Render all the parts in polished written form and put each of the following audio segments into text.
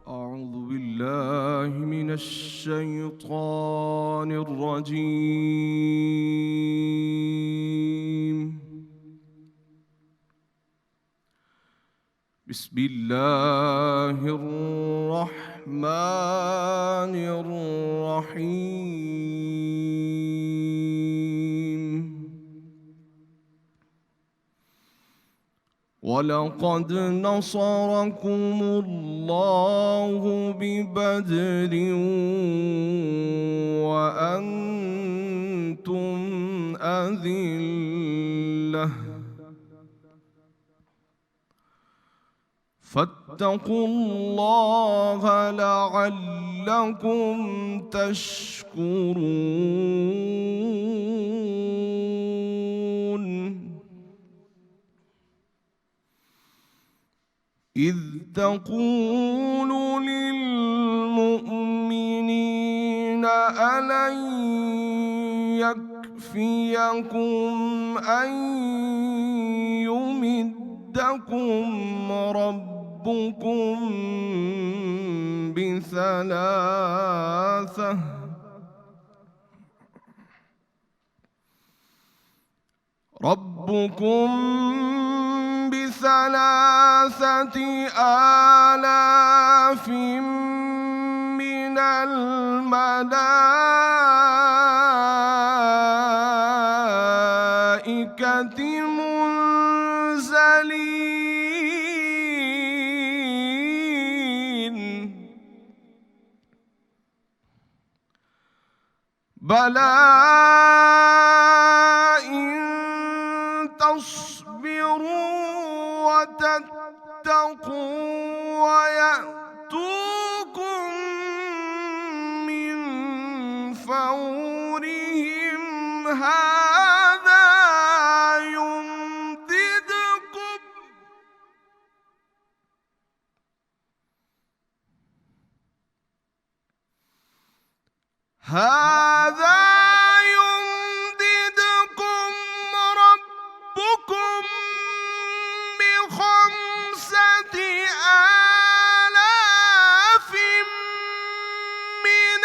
أعوذ بالله من الشيطان الرجيم. بسم الله الرحمن الرحيم. ولقد نصركم الله ببدر وأنتم أذلة فاتقوا الله لعلكم تشكرون. إذ تقول للمؤمنين ألن يكفيكم أن يمدكم ربكم بثلاثة آلاف من الملائكة منزلين. بلى إن تصبروا وتتقوا ويأتوكم من فورهم هذا يمددكم ربكم بخمسة آلاف من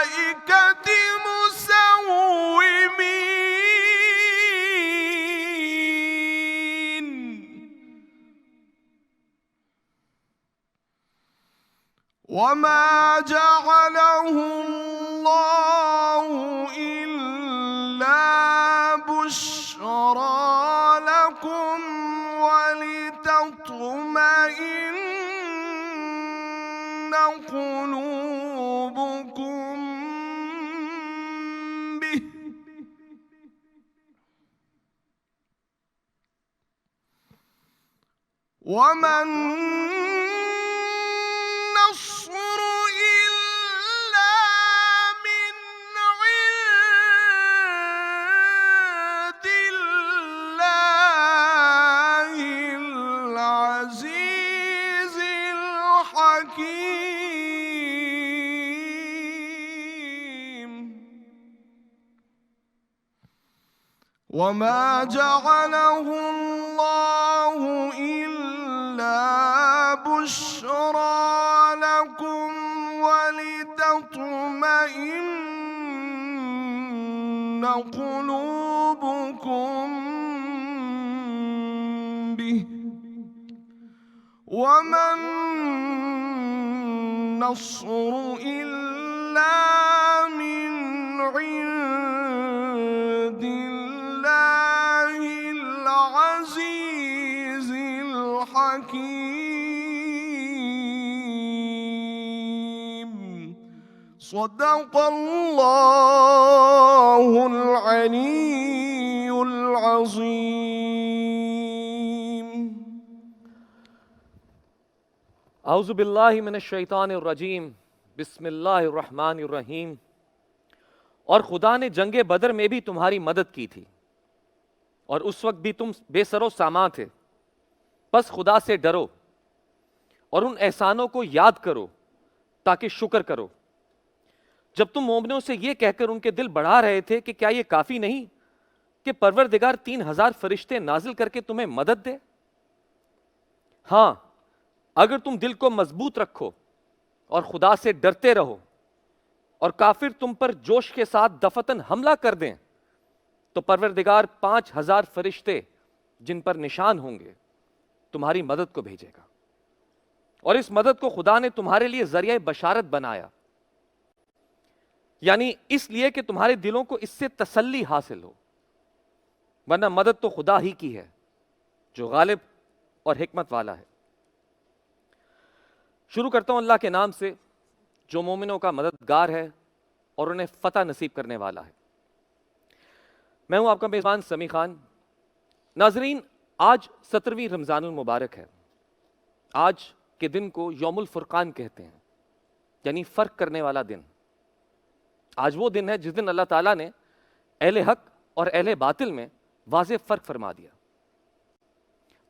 الملائكة مسومين. وما جعله الله إلا بشرى لكم ولتطمئن قلوبكم به وما النصر إلا من عند الله العزيز الحكيم. وما جعله الله إلا بشرى لكم ولتطمئن قلوبكم به وما النصر إلا من عند الله العزيز الحكيم. صدق الله العلي العظيم. اعوذ باللہ من الشیطان الرجیم، بسم اللہ الرحمن الرحیم۔ اور خدا نے جنگ بدر میں بھی تمہاری مدد کی تھی اور اس وقت بھی تم بے سر و سامان تھے، بس خدا سے ڈرو اور ان احسانوں کو یاد کرو تاکہ شکر کرو. جب تم مومنوں سے یہ کہہ کر ان کے دل بڑھا رہے تھے کہ کیا یہ کافی نہیں کہ پروردگار 3000 فرشتے نازل کر کے تمہیں مدد دے. ہاں اگر تم دل کو مضبوط رکھو اور خدا سے ڈرتے رہو اور کافر تم پر جوش کے ساتھ دفتن حملہ کر دیں تو پروردگار 5000 فرشتے جن پر نشان ہوں گے تمہاری مدد کو بھیجے گا. اور اس مدد کو خدا نے تمہارے لیے ذریعہ بشارت بنایا, یعنی اس لیے کہ تمہارے دلوں کو اس سے تسلی حاصل ہو, ورنہ مدد تو خدا ہی کی ہے جو غالب اور حکمت والا ہے. شروع کرتا ہوں اللہ کے نام سے جو مومنوں کا مددگار ہے اور انہیں فتح نصیب کرنے والا ہے. میں ہوں آپ کا میزبان سمیع خان. ناظرین, آج 17ویں رمضان المبارک ہے. آج کے دن کو یوم الفرقان کہتے ہیں, یعنی فرق کرنے والا دن. آج وہ دن ہے جس دن اللہ تعالیٰ نے اہل حق اور اہل باطل میں واضح فرق فرما دیا.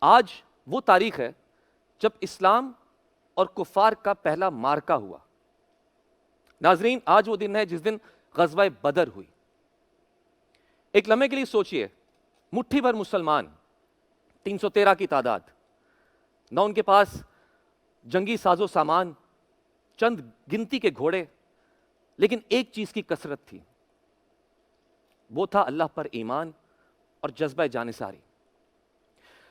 آج وہ تاریخ ہے جب اسلام اور کفار کا پہلا معرکہ ہوا. ناظرین, آج وہ دن ہے جس دن غزوہ بدر ہوئی. ایک لمحے کے لیے سوچئے, مٹھی بھر مسلمان, 313 کی تعداد, نہ ان کے پاس جنگی ساز و سامان, چند گنتی کے گھوڑے, لیکن ایک چیز کی کثرت تھی, وہ تھا اللہ پر ایمان اور جذبہ جانثاری.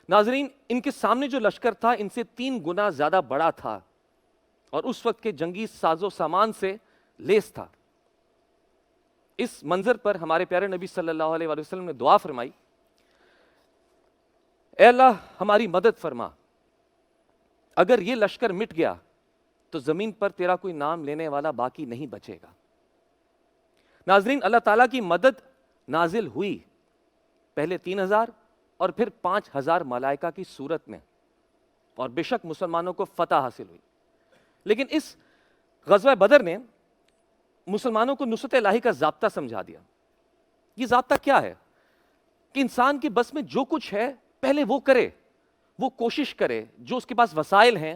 ناظرین, ان کے سامنے جو لشکر تھا ان سے 3 گنا زیادہ بڑا تھا اور اس وقت کے جنگی ساز و سامان سے لیس تھا. اس منظر پر ہمارے پیارے نبی صلی اللہ علیہ وآلہ وسلم نے دعا فرمائی, اے اللہ ہماری مدد فرما, اگر یہ لشکر مٹ گیا تو زمین پر تیرا کوئی نام لینے والا باقی نہیں بچے گا. ناظرین, اللہ تعالیٰ کی مدد نازل ہوئی, پہلے 3000 اور پھر 5000 ملائکہ کی صورت میں, اور بے شک مسلمانوں کو فتح حاصل ہوئی. لیکن اس غزوہ بدر نے مسلمانوں کو نصرت الہی کا ضابطہ سمجھا دیا. یہ ضابطہ کیا ہے کہ انسان کے بس میں جو کچھ ہے پہلے وہ کرے, وہ کوشش کرے, جو اس کے پاس وسائل ہیں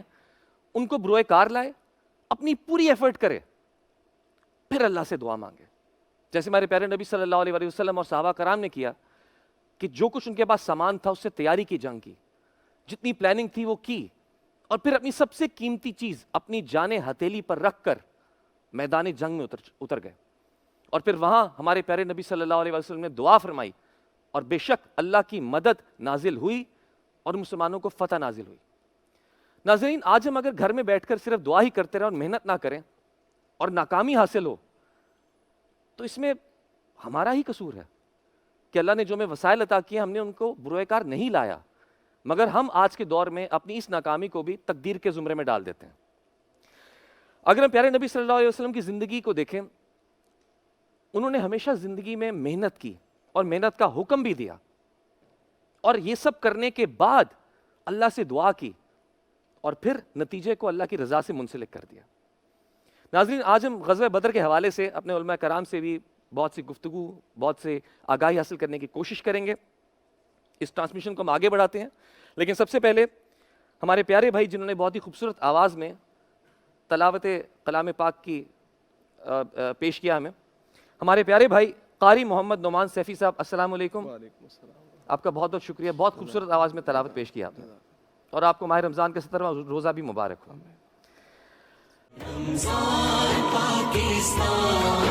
ان کو بروئے کار لائے, اپنی پوری ایفرٹ کرے, پھر اللہ سے دعا مانگے, جیسے ہمارے پیارے نبی صلی اللہ علیہ وآلہ وسلم اور صحابہ کرام نے کیا کہ جو کچھ ان کے پاس سامان تھا اس سے تیاری کی جنگ کی, جتنی پلاننگ تھی وہ کی, اور پھر اپنی سب سے قیمتی چیز اپنی جان ہتھیلی پر رکھ کر میدان جنگ میں اتر گئے. اور پھر وہاں ہمارے پیارے نبی صلی اللہ علیہ وسلم نے دعا فرمائی, اور بے شک اللہ کی مدد نازل ہوئی اور مسلمانوں کو فتح نازل ہوئی. ناظرین, آج ہم اگر گھر میں بیٹھ کر صرف دعا ہی کرتے رہیں اور محنت نہ کریں اور ناکامی حاصل ہو تو اس میں ہمارا ہی قصور ہے کہ اللہ نے جو ہمیں وسائل عطا کیے ہم نے ان کو بروئے کار نہیں لایا, مگر ہم آج کے دور میں اپنی اس ناکامی کو بھی تقدیر کے زمرے میں ڈال دیتے ہیں. اگر ہم پیارے نبی صلی اللہ علیہ وسلم کی زندگی کو دیکھیں, انہوں نے ہمیشہ زندگی میں محنت کی اور محنت کا حکم بھی دیا, اور یہ سب کرنے کے بعد اللہ سے دعا کی اور پھر نتیجے کو اللہ کی رضا سے منسلک کر دیا. ناظرین, آج ہم غزوہ بدر کے حوالے سے اپنے علماء کرام سے بھی بہت سی گفتگو, بہت سے آگاہی حاصل کرنے کی کوشش کریں گے. اس ٹرانسمیشن کو ہم آگے بڑھاتے ہیں, لیکن سب سے پہلے ہمارے پیارے بھائی جنہوں نے بہت ہی خوبصورت آواز میں تلاوت کلام پاک کی پیش کیا ہمیں, ہمارے پیارے بھائی قاری محمد نعمان سیفی صاحب, السلام علیکم. آپ کا بہت بہت شکریہ, بہت خوبصورت آواز میں تلاوت پیش کیا آپ نے, اور آپ کو ماہ رمضان کا 17واں روزہ بھی مبارک ہو. رمضان پاکستان,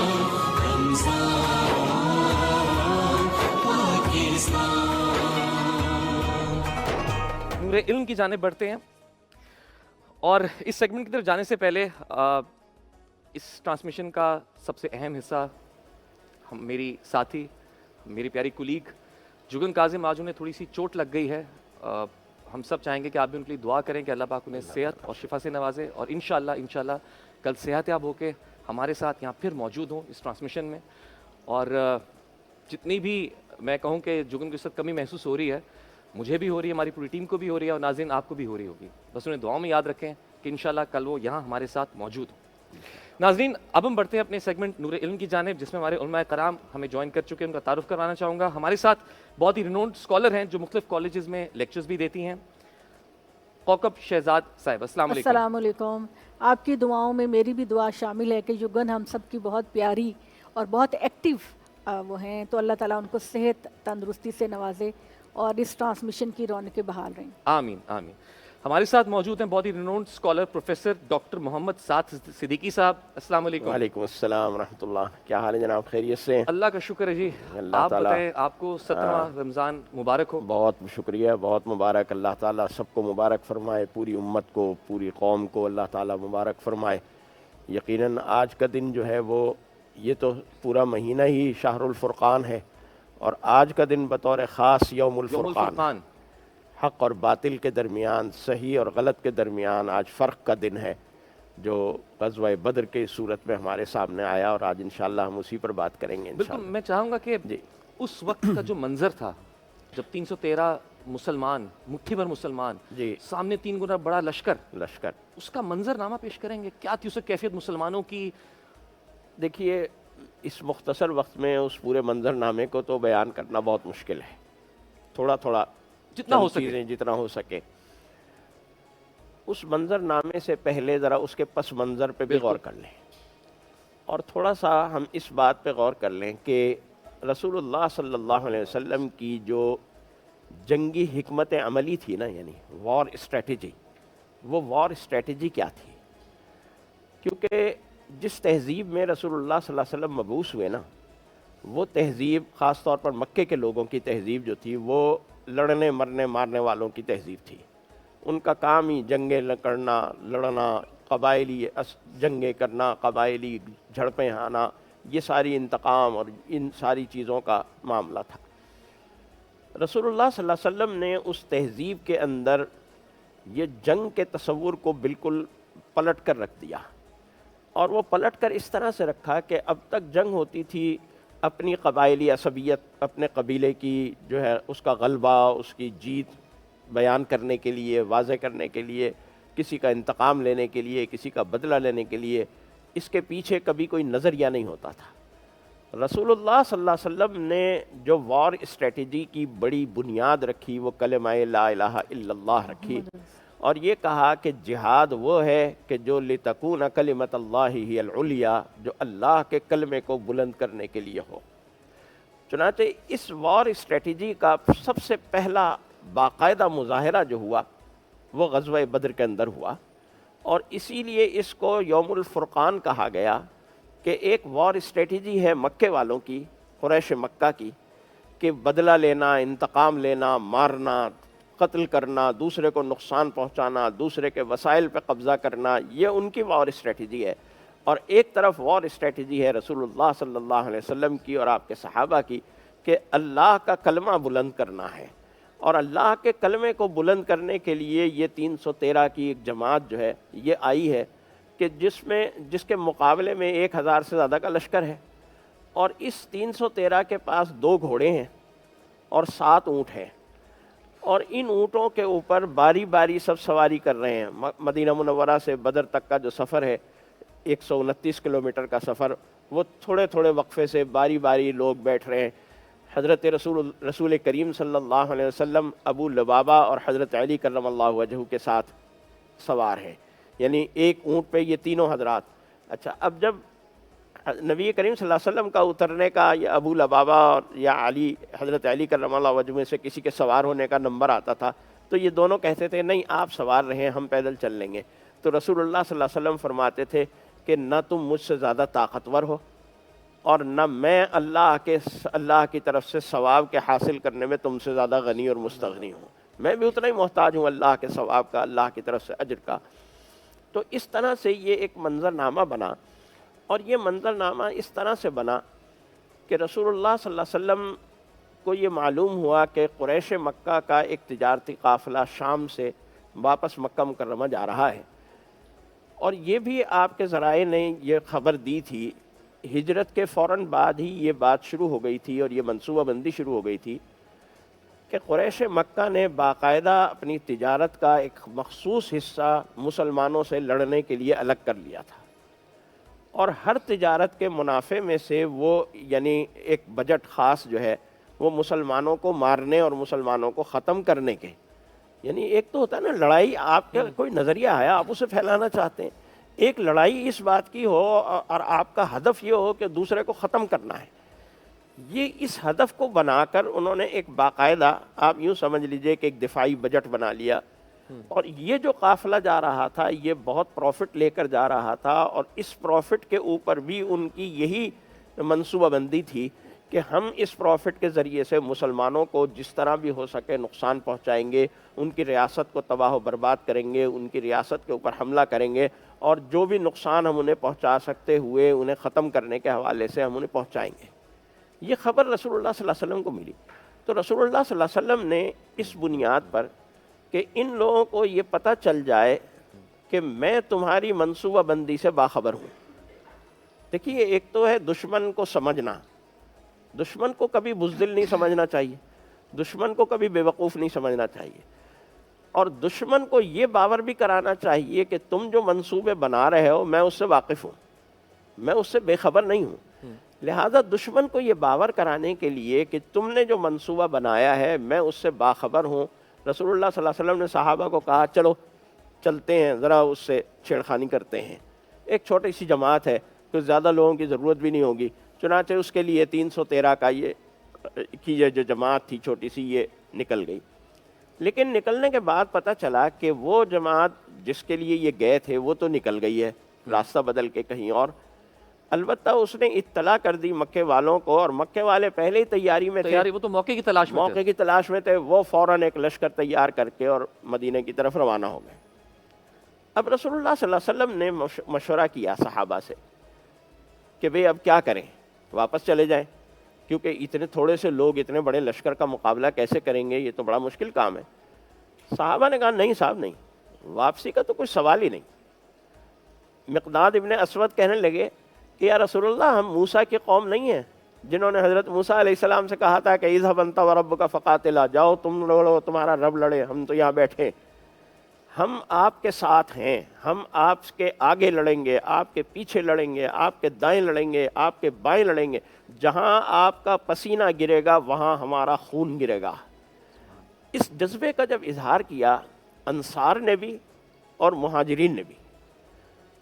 نور علم کی جانب بڑھتے ہیں, اور اس سیگمنٹ کی طرف جانے سے پہلے اس ٹرانسمیشن کا سب سے اہم حصہ میری ساتھی, میری پیاری کولیگ جگن کاظم, آج انہیں تھوڑی سی چوٹ لگ گئی ہے. ہم سب چاہیں گے کہ آپ بھی ان کے لیے دعا کریں کہ اللہ پاک انہیں صحت اور شفا سے نوازے, اور انشاءاللہ کل صحت یاب ہو کے ہمارے ساتھ یہاں پھر موجود ہوں اس ٹرانسمیشن میں. اور جتنی بھی میں کہوں کہ جگن کی اس وقت کمی محسوس ہو رہی ہے, مجھے بھی ہو رہی ہے, ہماری پوری ٹیم کو بھی ہو رہی ہے, اور ناظرین آپ کو بھی ہو رہی ہوگی, بس انہیں دعاؤں میں یاد رکھیں کہ انشاءاللہ کل وہ یہاں ہمارے ساتھ موجود ہوں. ناظرین, اب ہم بڑھتے ہیں اپنے سیگمنٹ نور علم کی جانب, جس میں ہمارے علماء کرام ہمیں جوائن کر چکے ہیں. ان کا تعارف کروانا چاہوں گا. ہمارے ساتھ بہت ہی رینونڈ اسکالر ہیں جو مختلف کالجز میں لیکچرز بھی دیتی ہیں. کوکب شہزاد صاحب، السلام علیکم۔ السلام علیکم۔ آپ کی دعاؤں میں میری بھی دعا شامل ہے کہ یگن ہم سب کی بہت پیاری اور بہت ایکٹیو وہ ہیں، تو اللہ تعالیٰ ان کو صحت تندرستی سے نوازے اور اس ٹرانسمیشن کی رونقیں بحال رہیں۔ آمین آمین۔ ہمارے ساتھ موجود ہیں بہت ہی رینونڈ اسکالر پروفیسر ڈاکٹر محمد سعد صدیقی صاحب، السلام علیکم۔ وعلیکم السلام ورحمۃ اللہ، کیا حال ہے جناب؟ خیریت سے؟ اللہ کا شکر ہے جی۔ اللہ آپ تعالیٰ بتائیں، آپ کو 17واں رمضان مبارک ہو۔ بہت شکریہ، بہت مبارک، اللہ تعالیٰ سب کو مبارک فرمائے، پوری امت کو، پوری قوم کو اللہ تعالیٰ مبارک فرمائے۔ یقیناً آج کا دن جو ہے وہ، یہ تو پورا مہینہ ہی شہر الفرقان ہے، اور آج کا دن بطور خاص یوم الفرقان، حق اور باطل کے درمیان، صحیح اور غلط کے درمیان آج فرق کا دن ہے، جو غزوہ بدر کے صورت میں ہمارے سامنے آیا، اور آج انشاءاللہ ہم اسی پر بات کریں گے بالکل۔ انشاءاللہ۔ میں چاہوں گا کہ جی۔ اس وقت کا جو منظر تھا جب 313 مسلمان، مٹھی بھر مسلمان، جی۔ سامنے 3 گنا بڑا لشکر، لشکر، اس کا منظر نامہ پیش کریں گے، کیا تھی اس کیفیت مسلمانوں کی؟ دیکھیے اس مختصر وقت میں اس پورے منظر نامے کو تو بیان کرنا بہت مشکل ہے، تھوڑا تھوڑا جتنا ہو چند سکے۔ چیزیں جتنا ہو سکے۔ اس منظر نامے سے پہلے ذرا اس کے پس منظر پہ بھی غور کر لیں، اور تھوڑا سا ہم اس بات پہ غور کر لیں کہ رسول اللہ صلی اللہ علیہ وسلم کی جو جنگی حکمت عملی تھی نا، یعنی وار اسٹریٹجی، وہ وار اسٹریٹجی کیا تھی؟ کیونکہ جس تہذیب میں رسول اللہ صلی اللہ علیہ وسلم مبعوث ہوئے نا، وہ تہذیب خاص طور پر مکے کے لوگوں کی تہذیب جو تھی، وہ لڑنے مرنے مارنے والوں کی تہذیب تھی۔ ان کا کام ہی جنگیں کرنا، لڑنا، قبائلی جنگیں کرنا، قبائلی جھڑپیں آنا، یہ ساری انتقام اور ان ساری چیزوں کا معاملہ تھا۔ رسول اللہ صلی اللہ علیہ وسلم نے اس تہذیب کے اندر یہ جنگ کے تصور کو بالکل پلٹ کر رکھ دیا، اور وہ پلٹ کر اس طرح سے رکھا کہ اب تک جنگ ہوتی تھی اپنی قبائلی عصبیت، اپنے قبیلے کی جو ہے اس کا غلبہ، اس کی جیت بیان کرنے کے لیے، واضح کرنے کے لیے، کسی کا انتقام لینے کے لیے، کسی کا بدلہ لینے کے لیے، اس کے پیچھے کبھی کوئی نظریہ نہیں ہوتا تھا۔ رسول اللہ صلی اللہ علیہ وسلم نے جو وار اسٹریٹجی کی بڑی بنیاد رکھی، وہ کلمہ لا الہ الا اللہ رکھی، اور یہ کہا کہ جہاد وہ ہے کہ جو لتکون کلمۃ اللہ ہی العلیٰ، جو اللہ کے کلمے کو بلند کرنے کے لیے ہو۔ چنانچہ اس وار اسٹریٹجی کا سب سے پہلا باقاعدہ مظاہرہ جو ہوا وہ غزوہ بدر کے اندر ہوا، اور اسی لیے اس کو یوم الفرقان کہا گیا کہ ایک وار اسٹریٹجی ہے مکے والوں کی، قریش مکہ کی، کہ بدلہ لینا، انتقام لینا، مارنا، قتل کرنا، دوسرے کو نقصان پہنچانا، دوسرے کے وسائل پہ قبضہ کرنا، یہ ان کی وار اسٹریٹجی ہے۔ اور ایک طرف وار اسٹریٹجی ہے رسول اللہ صلی اللہ علیہ وسلم کی اور آپ کے صحابہ کی، کہ اللہ کا کلمہ بلند کرنا ہے، اور اللہ کے کلمے کو بلند کرنے کے لیے یہ 313 کی ایک جماعت جو ہے یہ آئی ہے، کہ جس کے مقابلے میں 1000 سے زیادہ کا لشکر ہے، اور اس 313 کے پاس 2 گھوڑے ہیں اور 7 اونٹ ہیں، اور ان اونٹوں کے اوپر باری باری سب سواری کر رہے ہیں۔ مدینہ منورہ سے بدر تک کا جو سفر ہے، 129 کلومیٹر کا سفر، وہ تھوڑے تھوڑے وقفے سے باری باری لوگ بیٹھ رہے ہیں۔ حضرت رسول کریم صلی اللہ علیہ وسلم ابو لبابہ اور حضرت علی کرم اللہ وجہہ کے ساتھ سوار ہیں، یعنی ایک اونٹ پہ یہ تینوں حضرات۔ اچھا، اب جب نبی کریم صلی اللہ علیہ وسلم کا اترنے کا یا ابو لبابہ یا علی، حضرت علی کرم اللہ وجہہ میں سے کسی کے سوار ہونے کا نمبر آتا تھا، تو یہ دونوں کہتے تھے نہیں آپ سوار رہیں، ہم پیدل چل لیں گے۔ تو رسول اللہ صلی اللہ علیہ وسلم فرماتے تھے کہ نہ تم مجھ سے زیادہ طاقتور ہو، اور نہ میں اللہ کی طرف سے ثواب کے حاصل کرنے میں تم سے زیادہ غنی اور مستغنی ہوں، میں بھی اتنا ہی محتاج ہوں اللہ کے ثواب کا، اللہ کی طرف سے اجر کا۔ تو اس طرح سے یہ ایک منظر نامہ بنا، اور یہ منظر نامہ اس طرح سے بنا کہ رسول اللہ صلی اللہ علیہ وسلم کو یہ معلوم ہوا کہ قریش مکہ کا ایک تجارتی قافلہ شام سے واپس مکہ مکرمہ جا رہا ہے، اور یہ بھی آپ کے ذرائع نے یہ خبر دی تھی، ہجرت کے فوراً بعد ہی یہ بات شروع ہو گئی تھی اور یہ منصوبہ بندی شروع ہو گئی تھی کہ قریش مکہ نے باقاعدہ اپنی تجارت کا ایک مخصوص حصہ مسلمانوں سے لڑنے کے لیے الگ کر لیا تھا، اور ہر تجارت کے منافع میں سے وہ یعنی ایک بجٹ خاص جو ہے وہ مسلمانوں کو مارنے اور مسلمانوں کو ختم کرنے کے، یعنی ایک تو ہوتا ہے نا لڑائی، آپ کا کوئی نظریہ ہے آپ اسے پھیلانا چاہتے ہیں، ایک لڑائی اس بات کی ہو اور آپ کا ہدف یہ ہو کہ دوسرے کو ختم کرنا ہے. یہ اس ہدف کو بنا کر انہوں نے ایک باقاعدہ، آپ یوں سمجھ لیجئے کہ ایک دفاعی بجٹ بنا لیا، اور یہ جو قافلہ جا رہا تھا یہ بہت پروفٹ لے کر جا رہا تھا، اور اس پروفٹ کے اوپر بھی ان کی یہی منصوبہ بندی تھی کہ ہم اس پروفٹ کے ذریعے سے مسلمانوں کو جس طرح بھی ہو سکے نقصان پہنچائیں گے، ان کی ریاست کو تباہ و برباد کریں گے، ان کی ریاست کے اوپر حملہ کریں گے، اور جو بھی نقصان ہم انہیں پہنچا سکتے ہوئے انہیں ختم کرنے کے حوالے سے ہم انہیں پہنچائیں گے. یہ خبر رسول اللہ صلی اللہ علیہ وسلم کو ملی. تو رسول اللہ صلی اللہ علیہ وسلم نے اس بنیاد پر کہ ان لوگوں کو یہ پتہ چل جائے کہ میں تمہاری منصوبہ بندی سے باخبر ہوں. دیکھیے ایک تو ہے دشمن کو سمجھنا، دشمن کو کبھی بزدل نہیں سمجھنا چاہیے، دشمن کو کبھی بے وقوف نہیں سمجھنا چاہیے، اور دشمن کو یہ باور بھی کرانا چاہیے کہ تم جو منصوبے بنا رہے ہو میں اس سے واقف ہوں، میں اس سے بے خبر نہیں ہوں. لہذا دشمن کو یہ باور کرانے کے لیے کہ تم نے جو منصوبہ بنایا ہے میں اس سے باخبر ہوں، رسول اللہ صلی اللہ علیہ وسلم نے صحابہ کو کہا چلو چلتے ہیں ذرا اس سے چھیڑخانی کرتے ہیں. ایک چھوٹی سی جماعت ہے، کچھ زیادہ لوگوں کی ضرورت بھی نہیں ہوگی، چنانچہ اس کے لیے 313 کا یہ جو جماعت تھی چھوٹی سی یہ نکل گئی. لیکن نکلنے کے بعد پتہ چلا کہ وہ جماعت جس کے لیے یہ گئے تھے وہ تو نکل گئی ہے راستہ بدل کے کہیں اور. البتہ اس نے اطلاع کر دی مکے والوں کو، اور مکے والے پہلے ہی تیاری میں تھے، وہ تو موقع کی تلاش میں موقع کی تلاش میں تھے. وہ فوراً ایک لشکر تیار کر کے اور مدینہ کی طرف روانہ ہو گئے. اب رسول اللہ صلی اللہ علیہ وسلم نے مشورہ کیا صحابہ سے کہ بھئی اب کیا کریں، واپس چلے جائیں، کیونکہ اتنے تھوڑے سے لوگ اتنے بڑے لشکر کا مقابلہ کیسے کریں گے، یہ تو بڑا مشکل کام ہے. صحابہ نے کہا نہیں صاحب نہیں، واپسی کا تو کوئی سوال ہی نہیں. مقداد ابن اسود کہنے لگے کہ یا رسول اللہ ہم موسیٰ کی قوم نہیں ہیں جنہوں نے حضرت موسیٰ علیہ السلام سے کہا تھا کہ اذهب انت وربک فقاتلا، جاؤ تم لڑو تمہارا رب لڑے، ہم تو یہاں بیٹھے. ہم آپ کے ساتھ ہیں، ہم آپ کے آگے لڑیں گے، آپ کے پیچھے لڑیں گے، آپ کے دائیں لڑیں گے، آپ کے بائیں لڑیں گے، جہاں آپ کا پسینہ گرے گا وہاں ہمارا خون گرے گا. اس جذبے کا جب اظہار کیا انصار نے بھی اور مہاجرین نے بھی،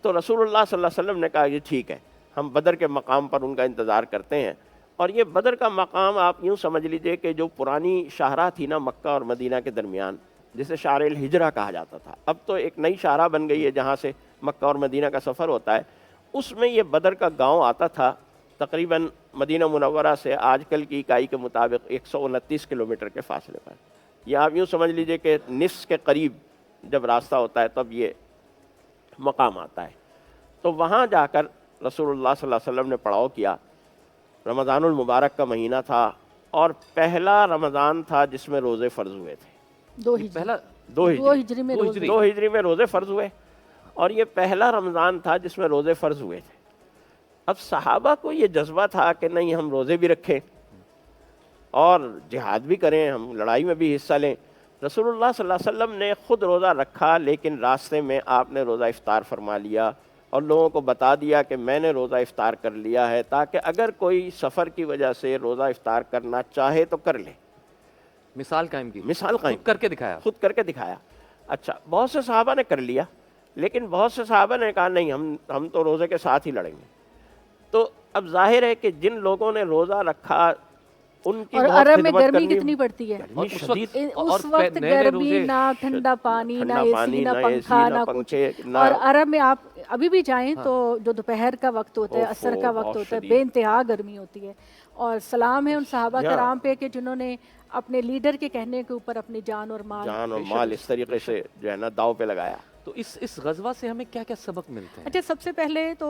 تو رسول اللہ صلی اللہ علیہ وسلم نے کہا یہ ٹھیک ہے، ہم بدر کے مقام پر ان کا انتظار کرتے ہیں. اور یہ بدر کا مقام آپ یوں سمجھ لیجئے کہ جو پرانی شاہراہ تھی نا مکہ اور مدینہ کے درمیان، جسے شعر الہجرہ کہا جاتا تھا، اب تو ایک نئی شاہراہ بن گئی ہے جہاں سے مکہ اور مدینہ کا سفر ہوتا ہے. اس میں یہ بدر کا گاؤں آتا تھا تقریباً مدینہ منورہ سے آج کل کی اکائی کے مطابق 129 کلومیٹر کے فاصلے پر. یہ آپ یوں سمجھ لیجئے کہ نصف کے قریب جب راستہ ہوتا ہے تب یہ مقام آتا ہے. تو وہاں جا کر رسول اللہ صلی اللہ علیہ وسلم نے پڑاؤ کیا. رمضان المبارک کا مہینہ تھا اور پہلا رمضان تھا جس میں روزے فرض ہوئے تھے. دو ہجری پہلا دو ہجری میں روزے، دو ہجری میں روزے فرض ہوئے، اور یہ پہلا رمضان تھا جس میں روزے فرض ہوئے تھے. اب صحابہ کو یہ جذبہ تھا کہ نہیں ہم روزے بھی رکھیں اور جہاد بھی کریں، ہم لڑائی میں بھی حصہ لیں. رسول اللہ صلی اللہ علیہ وسلم نے خود روزہ رکھا، لیکن راستے میں آپ نے روزہ افطار فرما لیا اور لوگوں کو بتا دیا کہ میں نے روزہ افطار کر لیا ہے، تاکہ اگر کوئی سفر کی وجہ سے روزہ افطار کرنا چاہے تو کر لے. مثال قائم کی، مثال قائم کر کے دکھایا. خود کر کے دکھایا. اچھا بہت سے صحابہ نے کر لیا، لیکن بہت سے صحابہ نے کہا نہیں ہم تو روزے کے ساتھ ہی لڑیں گے. تو اب ظاہر ہے کہ جن لوگوں نے روزہ رکھا ان کی اور بہت عرب میں خدمت گرمی کرنی، کتنی پڑتی ہے گرمی اس شدید، اس وقت گرمی، نہ ٹھنڈا پانی، نہ اے سی، نہ پنکھا، نہ کچھ. اور عرب میں آپ ابھی بھی جائیں تو جو دوپہر کا وقت ہوتا ہے، عصر کا وقت ہوتا ہے، بے انتہا گرمی ہوتی ہے. اور سلام ہے ان صحابہ کرام پہ کہ جنہوں نے اپنے لیڈر کے کہنے کے اوپر اپنی جان اور مال اس طریقے سے جو ہے نا داؤ پہ لگایا. تو اس غزوہ سے ہمیں کیا کیا سبق ملتے ہیں؟ اچھا سب سے پہلے تو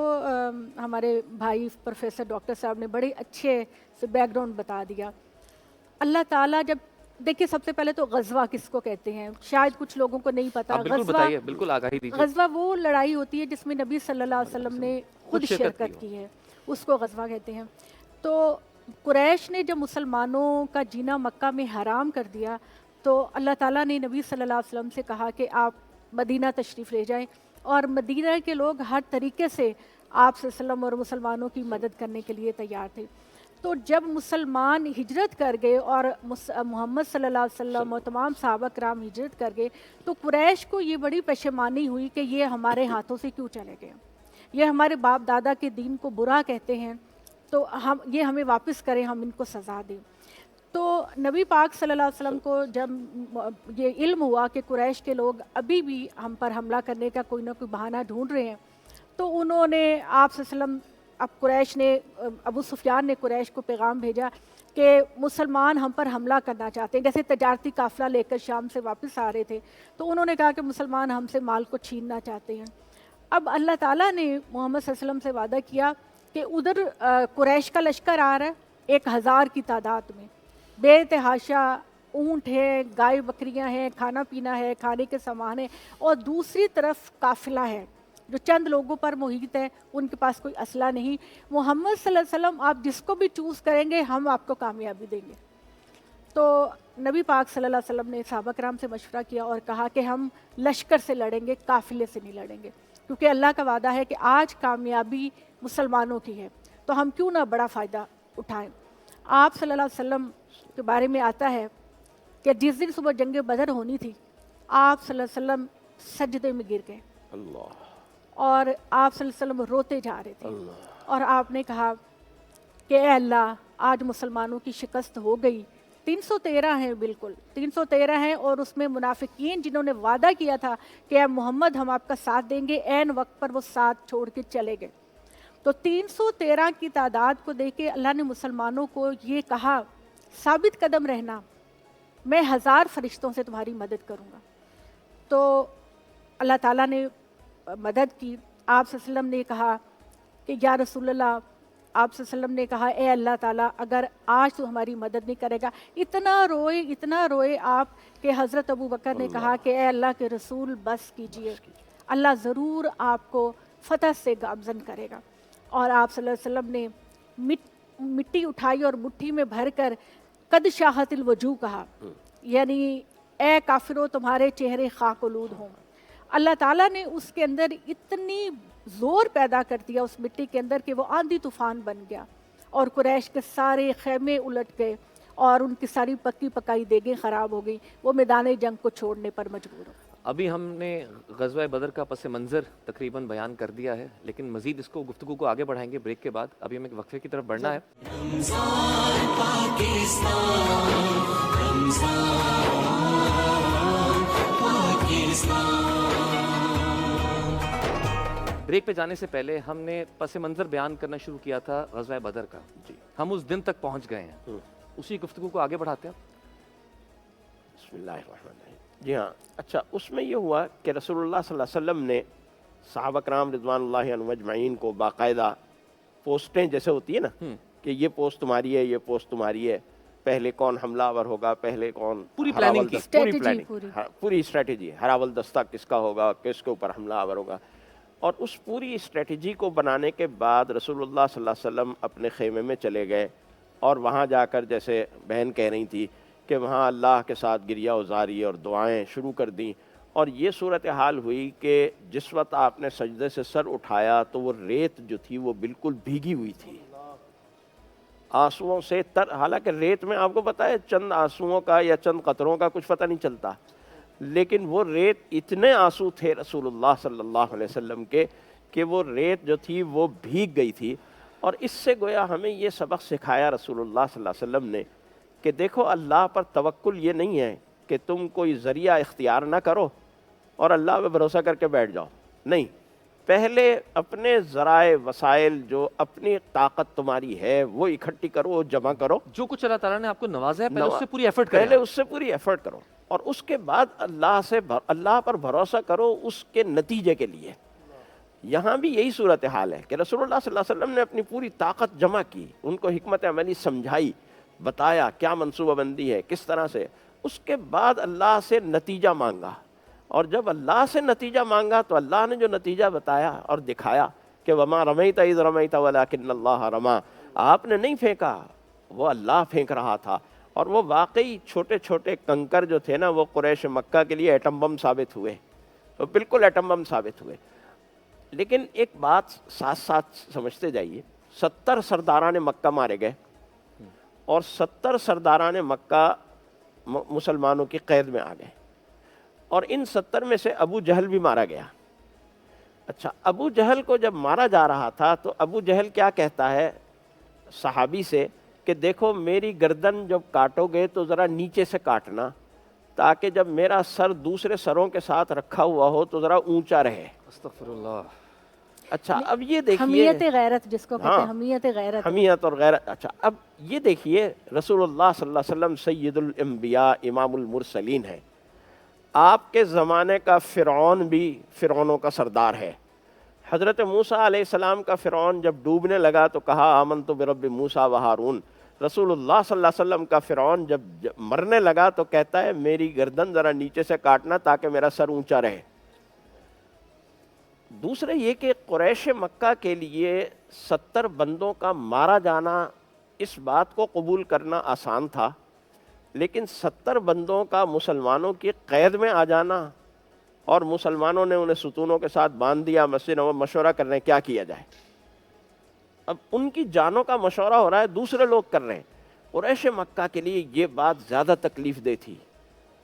ہمارے بھائی پروفیسر ڈاکٹر صاحب نے بڑے اچھے سے بیک گراؤنڈ بتا دیا. اللہ تعالیٰ جب دیکھیے سب سے پہلے تو غزوہ کس کو کہتے ہیں شاید کچھ لوگوں کو نہیں پتا. بالکل بتائیے، بالکل آگاہی دیجیے. غزوہ وہ لڑائی ہوتی ہے جس میں نبی صلی اللہ علیہ وسلم نے خود شرکت کی ہے، اس کو غزوہ کہتے ہیں. تو قریش نے جب مسلمانوں کا جینا مکہ میں حرام کر دیا تو اللہ تعالیٰ نے نبی صلی اللہ علیہ وسلم سے کہا کہ آپ مدینہ تشریف لے جائیں، اور مدینہ کے لوگ ہر طریقے سے آپ صلی اللہ علیہ وسلم اور مسلمانوں کی مدد کرنے کے لیے تیار تھے. تو جب مسلمان ہجرت کر گئے اور محمد صلی اللہ علیہ وسلم اور تمام صحابہ کرام ہجرت کر گئے تو قریش کو یہ بڑی پشیمانی ہوئی کہ یہ ہمارے ہاتھوں سے کیوں چلے گئے، یہ ہمارے باپ دادا کے دین کو برا کہتے ہیں، تو یہ ہمیں واپس کریں، ہم ان کو سزا دیں۔ تو نبی پاک صلی اللہ علیہ وسلم کو جب یہ علم ہوا کہ قریش کے لوگ ابھی بھی ہم پر حملہ کرنے کا کوئی نہ کوئی بہانہ ڈھونڈ رہے ہیں، تو انہوں نے آپ صلی اللہ علیہ وسلم قریش نے ابو سفیان نے قریش کو پیغام بھیجا کہ مسلمان ہم پر حملہ کرنا چاہتے ہیں، جیسے تجارتی قافلہ لے کر شام سے واپس آ رہے تھے، تو انہوں نے کہا کہ مسلمان ہم سے مال کو چھیننا چاہتے ہیں۔ اب اللہ تعالیٰ نے محمد صلی اللہ علیہ وسلم سے وعدہ کیا کہ ادھر قریش کا لشکر آ رہا ہے 1000 کی تعداد میں، بے تحاشا اونٹ ہے، گائے بکریاں ہیں، کھانا پینا ہے، کھانے کے سامان ہیں، اور دوسری طرف قافلہ ہے جو چند لوگوں پر محیط ہے، ان کے پاس کوئی اسلحہ نہیں۔ محمد صلی اللہ علیہ وسلم آپ جس کو بھی چوز کریں گے ہم آپ کو کامیابی دیں گے۔ تو نبی پاک صلی اللہ علیہ وسلم نے صحابہ کرام سے مشورہ کیا اور کہا کہ ہم لشکر سے لڑیں گے، قافلے سے نہیں لڑیں گے، کیونکہ اللہ کا وعدہ ہے کہ آج کامیابی مسلمانوں کی ہے، تو ہم کیوں نہ بڑا فائدہ اٹھائیں۔ آپ صلی اللہ علیہ وسلم کے بارے میں آتا ہے کہ جس دن صبح جنگ بدر ہونی تھی آپ صلی اللہ علیہ وسلم سجدے میں گر گئے، اللہ، اور آپ صلی اللہ علیہ وسلم روتے جا رہے تھے، اور آپ نے کہا کہ اے اللہ آج مسلمانوں کی شکست ہو گئی۔ 313 ہیں، بالکل 313 ہیں، اور اس میں منافقین جنہوں نے وعدہ کیا تھا کہ اے محمد ہم آپ کا ساتھ دیں گے، عین وقت پر وہ ساتھ چھوڑ کے چلے گئے۔ تو 313 کی تعداد کو دیکھ کے اللہ نے مسلمانوں کو یہ کہا ثابت قدم رہنا، میں 1000 فرشتوں سے تمہاری مدد کروں گا۔ تو اللہ تعالیٰ نے مدد کی۔ آپ صلی اللہ علیہ وسلم نے کہا کہ یا رسول اللہ، آپ صلی اللہ علیہ وسلم نے کہا اے اللہ تعالیٰ اگر آج تو ہماری مدد نہیں کرے گا، اتنا روئے آپ کہ حضرت ابو بکر نے کہا کہ اے اللہ کے رسول بس کیجئے، اللہ ضرور آپ کو فتح سے گامزن کرے گا۔ اور آپ صلی اللہ علیہ وسلم نے مٹی اٹھائی اور مٹھی میں بھر کر قد شاہت الوجوہ کہا، یعنی اے کافروں تمہارے چہرے خاک آلود ہوں۔ اللہ تعالیٰ نے اس کے اندر اتنی زور پیدا کر دیا اس مٹی کے اندر کہ وہ آندھی طوفان بن گیا، اور قریش کے سارے خیمے الٹ گئے اور ان کی ساری پکی پکائی دیگیں خراب ہو گئی، وہ میدان جنگ کو چھوڑنے پر مجبور ہو۔ ابھی ہم نے غزوہ بدر کا پس منظر تقریباً بیان کر دیا ہے، لیکن مزید اس کو گفتگو کو آگے بڑھائیں گے بریک کے بعد۔ ابھی ہمیں ایک وقفے کی طرف بڑھنا ہے۔ رمضان پاکستان، رمضان پاکستان۔ بریک پہ جانے سے پہلے ہم نے پس منظر بیان کرنا شروع کیا تھا غزوہ بدر کا، ہم اس دن تک پہنچ گئے ہیں، اسی گفتگو کو آگے بڑھاتے ہیں۔ بسم اللہ الرحمن الرحیم۔ جی ہاں، اچھا اس میں یہ ہوا کہ رسول اللہ صلی اللہ علیہ وسلم نے صحابہ کرام رضوان اللہ عنہم اجمعین کو باقاعدہ پوسٹیں جیسے ہوتی ہے نا کہ یہ پوسٹ تمہاری ہے، یہ پوسٹ تمہاری ہے، پہلے کون حملہ آور ہوگا، پہلے کون، پوری پلاننگ کی، پوری اسٹریٹجی، ہراول دستہ کس کا ہوگا، کس کے اوپر حملہ آور ہوگا۔ اور اس پوری اسٹریٹجی کو بنانے کے بعد رسول اللہ صلی اللہ علیہ وسلم اپنے خیمے میں چلے گئے، اور وہاں جا کر جیسے بہن کہہ رہی تھی کہ وہاں اللہ کے ساتھ گریہ وزاری اور دعائیں شروع کر دیں، اور یہ صورتحال ہوئی کہ جس وقت آپ نے سجدے سے سر اٹھایا تو وہ ریت جو تھی وہ بالکل بھیگی ہوئی تھی آنسوؤں سے تر، حالانکہ ریت میں آپ کو پتہ ہے چند آنسوؤں کا یا چند قطروں کا کچھ پتہ نہیں چلتا، لیکن وہ ریت اتنے آنسو تھے رسول اللہ صلی اللہ علیہ وسلم کے کہ وہ ریت جو تھی وہ بھیگ گئی تھی۔ اور اس سے گویا ہمیں یہ سبق سکھایا رسول اللہ صلی اللہ علیہ وسلم نے کہ دیکھو اللہ پر توکل یہ نہیں ہے کہ تم کوئی ذریعہ اختیار نہ کرو اور اللہ پہ بھروسہ کر کے بیٹھ جاؤ، نہیں، پہلے اپنے ذرائع وسائل جو اپنی طاقت تمہاری ہے وہ اکٹھی کرو، جمع کرو، جو کچھ اللہ تعالیٰ نے آپ کو نوازا ہے پہلے اس سے پوری ایفرٹ کریں، پہلے اس سے پوری ایفرٹ کرو، اور اس کے بعد اللہ پر بھروسہ کرو اس کے نتیجے کے لیے۔ یہاں بھی یہی صورتحال ہے کہ رسول اللہ صلی اللہ علیہ وسلم نے اپنی پوری طاقت جمع کی، ان کو حکمت عملی سمجھائی، بتایا کیا منصوبہ بندی ہے، کس طرح سے، اس کے بعد اللہ سے نتیجہ مانگا، اور جب اللہ سے نتیجہ مانگا تو اللہ نے جو نتیجہ بتایا اور دکھایا کہ وما رمیت اذ رمیت ولکن اللہ رما، آپ نے نہیں پھینکا، وہ اللہ پھینک رہا تھا، اور وہ واقعی چھوٹے چھوٹے کنکر جو تھے نا وہ قریش مکہ کے لیے ایٹم بم ثابت ہوئے، وہ بالکل ایٹم بم ثابت ہوئے۔ لیکن ایک بات ساتھ ساتھ سمجھتے جائیے، 70 سرداران مکہ مارے گئے، اور 70 سرداران مکہ مسلمانوں کی قید میں آ گئے، اور ان 70 میں سے ابو جہل بھی مارا گیا۔ اچھا، ابو جہل کو جب مارا جا رہا تھا تو ابو جہل کیا کہتا ہے صحابی سے کہ دیکھو میری گردن جب کاٹو گے تو ذرا نیچے سے کاٹنا، تاکہ جب میرا سر دوسرے سروں کے ساتھ رکھا ہوا ہو تو ذرا اونچا رہے۔ استغفر اللہ۔ اچھا اب یہ دیکھیے، حمیت غیرت جس کو کہتے ہیں، ہاں، حمیت غیرت۔ حمیت اور غیرت۔ اچھا اب یہ دیکھیے، رسول اللہ صلی اللہ علیہ وسلم سید الانبیاء امام المرسلین ہیں، آپ کے زمانے کا فرعون بھی فرعونوں کا سردار ہے۔ حضرت موسیٰ علیہ السلام کا فرعون جب ڈوبنے لگا تو کہا آمنت برب موسیٰ و ہارون۔ رسول اللہ صلی اللہ علیہ وسلم کا فرعون جب مرنے لگا تو کہتا ہے میری گردن ذرا نیچے سے کاٹنا تاکہ میرا سر اونچا رہے۔ دوسرے یہ کہ قریش مکہ کے لیے 70 بندوں کا مارا جانا اس بات کو قبول کرنا آسان تھا، لیکن 70 بندوں کا مسلمانوں کی قید میں آ جانا، اور مسلمانوں نے انہیں ستونوں کے ساتھ باندھ دیا، مسجد میں مشورہ کرنے کیا کیا جائے۔ اب ان کی جانوں کا مشورہ ہو رہا ہے، دوسرے لوگ کر رہے ہیں۔ قریش مکہ کے لیے یہ بات زیادہ تکلیف دہ تھی،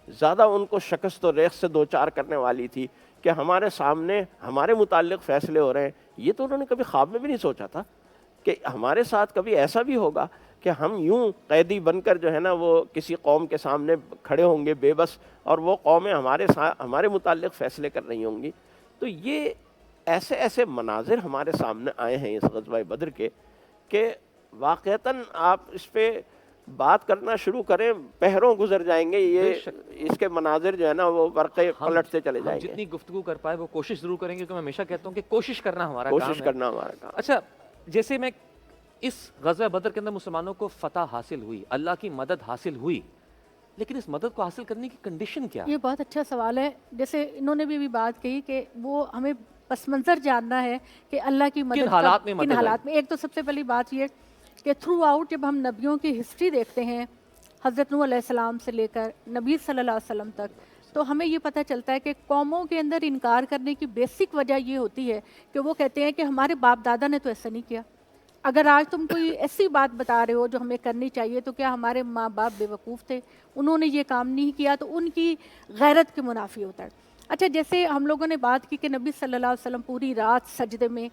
زیادہ ان کو شکست و ریخت سے دوچار کرنے والی تھی کہ ہمارے سامنے ہمارے متعلق فیصلے ہو رہے ہیں۔ یہ تو انہوں نے کبھی خواب میں بھی نہیں سوچا تھا کہ ہمارے ساتھ کبھی ایسا بھی ہوگا کہ ہم یوں قیدی بن کر جو ہے نا وہ کسی قوم کے سامنے کھڑے ہوں گے بے بس، اور وہ قومیں ہمارے متعلق فیصلے کر رہی ہوں گی۔ تو یہ ایسے ایسے مناظر ہمارے سامنے آئے ہیں اس غزوہ بدر کے کہ واقعتاً آپ اس پہ بات کرنا شروع کریں پہروں گزر جائیں گے۔ یہ اس کے مناظر جو ہے نا وہ برقے پلٹتے چلے جائیں گے۔ جتنی گفتگو کر پائے وہ کوشش ضرور کریں گے، کہ میں ہمیشہ کہتا ہوں کہ کوشش کرنا ہمارا کام ہے۔ کوشش کرنا ہمارا کام۔ اچھا، جیسے میں اس غزوہ بدر کے اندر مسلمانوں کو فتح حاصل ہوئی، اللہ کی مدد حاصل ہوئی، لیکن اس مدد کو حاصل کرنے کی کنڈیشن کیا؟ یہ بہت اچھا سوال ہے۔ جیسے انہوں نے بھی بات کہی کہ وہ ہمیں پس منظر جاننا ہے کہ اللہ کی مدد کن حالات میں کن حالات میں۔ ایک تو سب سے پہلی بات یہ کہ تھرو آؤٹ جب ہم نبیوں کی ہسٹری دیکھتے ہیں، حضرت نوح علیہ السلام سے لے کر نبی صلی اللہ علیہ وسلم تک، تو ہمیں یہ پتہ چلتا ہے کہ قوموں کے اندر انکار کرنے کی بیسک وجہ یہ ہوتی ہے کہ وہ کہتے ہیں کہ ہمارے باپ دادا نے تو ایسا نہیں کیا۔ اگر آج تم کوئی ایسی بات بتا رہے ہو جو ہمیں کرنی چاہیے، تو کیا ہمارے ماں باپ بے وقوف تھے، انہوں نے یہ کام نہیں کیا، تو ان کی غیرت کے منافی ہوتا ہے۔ اچھا، جیسے ہم لوگوں نے بات کی کہ نبی صلی اللہ علیہ وسلم پوری رات سجدے میں